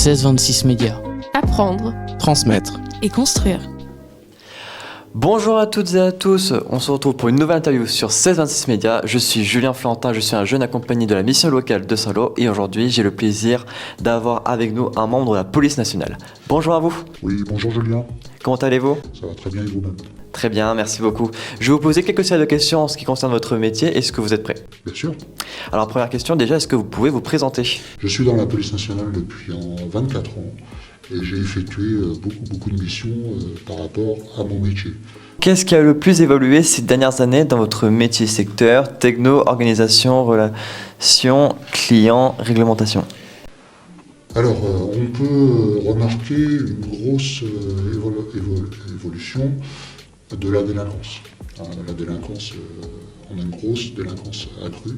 1626 Médias. Apprendre, Transmettre. et construire. Bonjour à toutes et à tous, on se retrouve pour une nouvelle interview sur 1626 Médias. Je suis Julien Florentin, je suis un jeune accompagné de la mission locale de Saint-Lô et aujourd'hui j'ai le plaisir d'avoir avec nous un membre de la police nationale. Bonjour à vous. Oui, bonjour Julien. Comment allez-vous ? Ça va très bien et vous-même? Très bien, merci beaucoup. Je vais vous poser quelques séries de questions en ce qui concerne votre métier. Est-ce que vous êtes prêts ? Bien sûr. Alors première question, déjà, est-ce que vous pouvez vous présenter ? Je suis dans la police nationale depuis 24 ans et j'ai effectué beaucoup de missions par rapport à mon métier. Qu'est-ce qui a le plus évolué ces dernières années dans votre métier secteur, techno, organisation, relations, clients, réglementation ? Alors, on peut remarquer une grosse évolution de la délinquance. La délinquance, on a une grosse délinquance accrue.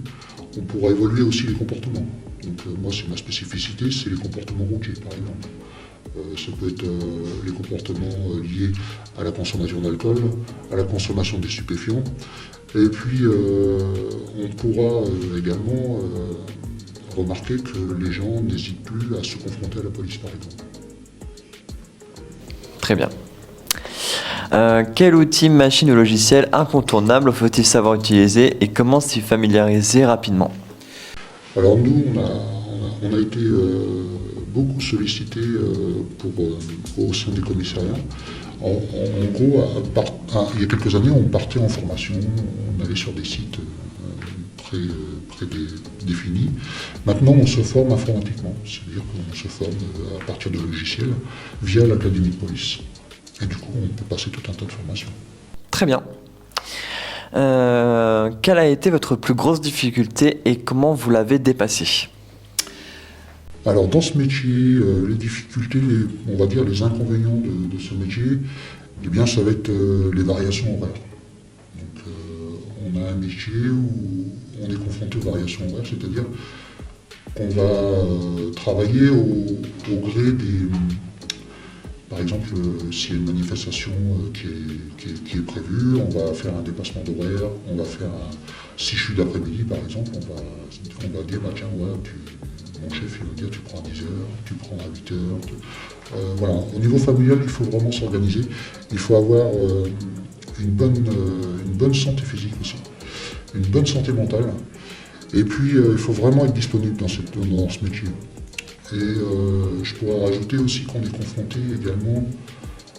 On pourra évoluer aussi les comportements. Donc moi, c'est ma spécificité, c'est les comportements routiers, par exemple. Ça peut être les comportements liés à la consommation d'alcool, à la consommation des stupéfiants. Et puis, on pourra également remarquer que les gens n'hésitent plus à se confronter à la police, par exemple. Très bien. Quel outil, machine ou logiciel incontournable faut-il savoir utiliser et comment s'y familiariser rapidement ? Alors nous, on a été beaucoup sollicités au sein des commissariats. En gros, il y a quelques années, on partait en formation, on allait sur des sites prédéfinis. Maintenant, on se forme informatiquement, c'est-à-dire qu'on se forme à partir de logiciels via l'académie de police. Et du coup, on peut passer tout un tas de formations. Très bien. Quelle a été votre plus grosse difficulté et comment vous l'avez dépassée ? Alors dans ce métier, les difficultés, on va dire les inconvénients de ce métier, eh bien ça va être les variations horaires. Donc on a un métier où on est confronté aux variations horaires, c'est-à-dire qu'on va travailler au gré des... Par exemple, s'il y a une manifestation qui est prévue, on va faire un dépassement d'horaire, on va faire si je suis d'après-midi par exemple, on va dire bah tiens ouais, mon chef il va dire tu prends à 10h, tu prends à 8h. Voilà. Au niveau familial, il faut vraiment s'organiser. Il faut avoir une bonne santé physique aussi, une bonne santé mentale. Et puis il faut vraiment être disponible dans ce métier. Et je pourrais rajouter aussi qu'on est confronté également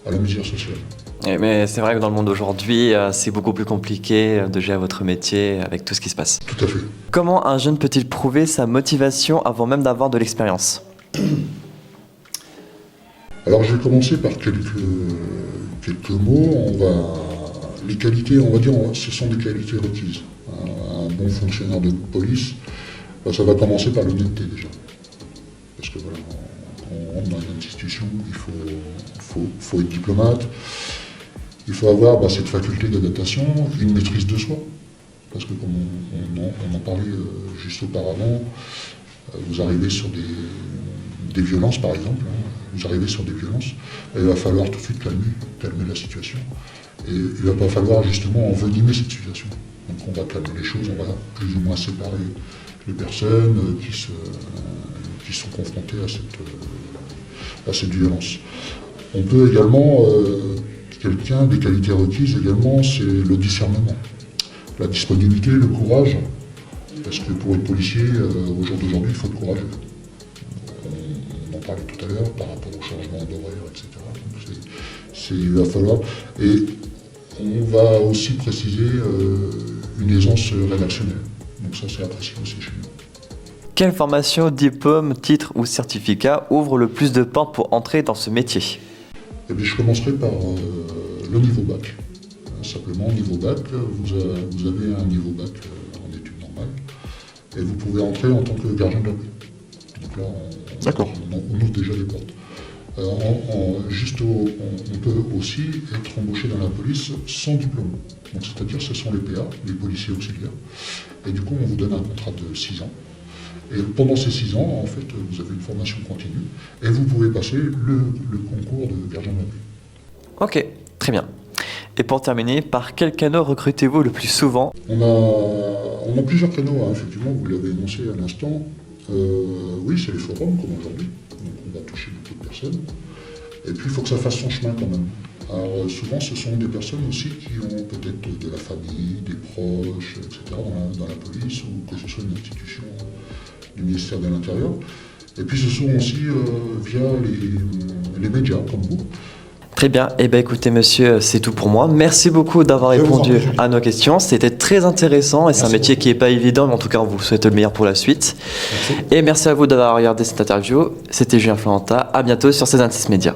à la mesure sociale. Mais c'est vrai que dans le monde d'aujourd'hui, c'est beaucoup plus compliqué de gérer votre métier avec tout ce qui se passe. Tout à fait. Comment un jeune peut-il prouver sa motivation avant même d'avoir de l'expérience ? Alors je vais commencer par quelques mots. Les qualités, on va dire, ce sont des qualités requises. Un bon fonctionnaire de police, ça va commencer par l'honnêteté déjà. Parce que voilà, on rentre dans une institution, il faut être diplomate, il faut avoir cette faculté d'adaptation, une maîtrise de soi. Parce que comme on en parlait juste auparavant, vous arrivez sur des violences par exemple, vous arrivez sur des violences, et il va falloir tout de suite calmer la situation. Et il ne va pas falloir justement envenimer cette situation. Donc on va calmer les choses, on va plus ou moins séparer les personnes qui sont confrontés à cette violence. On peut également, des qualités requises également, c'est le discernement, la disponibilité, le courage, parce que pour être policier, au jour d'aujourd'hui, il faut être courageux. On en parlait tout à l'heure par rapport au changement d'horaire, etc. Donc il va falloir. Et on va aussi préciser une aisance rédactionnelle. Donc ça, c'est apprécié aussi chez nous. Quelle formation, diplôme, titre ou certificat ouvre le plus de portes pour entrer dans ce métier ? Eh bien, je commencerai par le niveau bac. Simplement, niveau bac, vous avez un niveau bac en études normales et vous pouvez entrer en tant que gardien de la paix. Donc là, on ouvre déjà les portes. On peut aussi être embauché dans la police sans diplôme. Donc, c'est-à-dire ce sont les PA, les policiers auxiliaires. Et du coup, on vous donne un contrat de 6 ans. Et pendant ces 6 ans, en fait, vous avez une formation continue et vous pouvez passer le concours de gardien de la paix. Ok, très bien. Et pour terminer, par quel canot recrutez-vous le plus souvent ? On a plusieurs canaux, effectivement, vous l'avez énoncé à l'instant. Oui, c'est les forums, comme aujourd'hui. Donc on va toucher personne. Et puis il faut que ça fasse son chemin quand même. Alors souvent ce sont des personnes aussi qui ont peut-être de la famille, des proches, etc. dans la police, ou que ce soit une institution du ministère de l'Intérieur. Et puis ce sont aussi via les médias comme vous. Très bien. Eh bien, écoutez, monsieur, c'est tout pour moi. Merci beaucoup d'avoir Je vous en répondu prie. à nos questions. C'était très intéressant et c'est un Merci métier beaucoup. qui n'est pas évident, mais en tout cas, on vous souhaite le meilleur pour la suite. Merci. Et merci à vous d'avoir regardé cette interview. C'était Julien Florentin. À bientôt sur C26 Média.